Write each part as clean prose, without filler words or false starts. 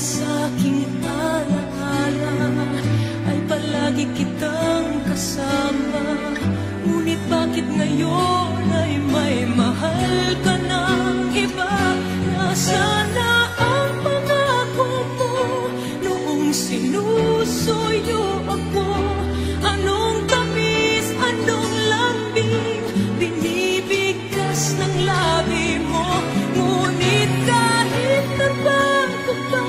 sa'king alaala ay palagi kitang kasama. Ngunit bakit ngayon ay may mahal ka ng iba? Nasaan na ang pangako mo noong sinusuyo ako? Anong tamis, anong lambing binibigkas ng labi mo? Ngunit kahit nabago pa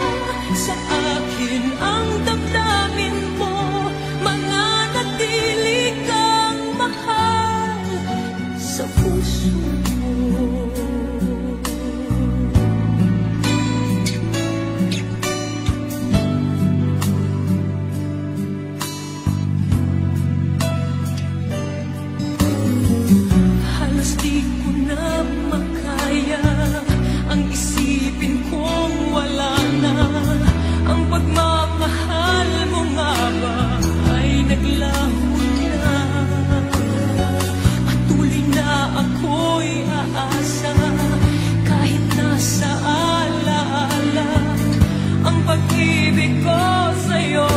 sa akin ang damdamin mo, mananatili kang mahal sa puso mo. Halos di ko na makaya ang isipin kong wala na ang pagmamahal mo nga ba ay naglaho na. Patuloy na ako'y aasa kahit nasa alaala ang pag-ibig ko sa'yo.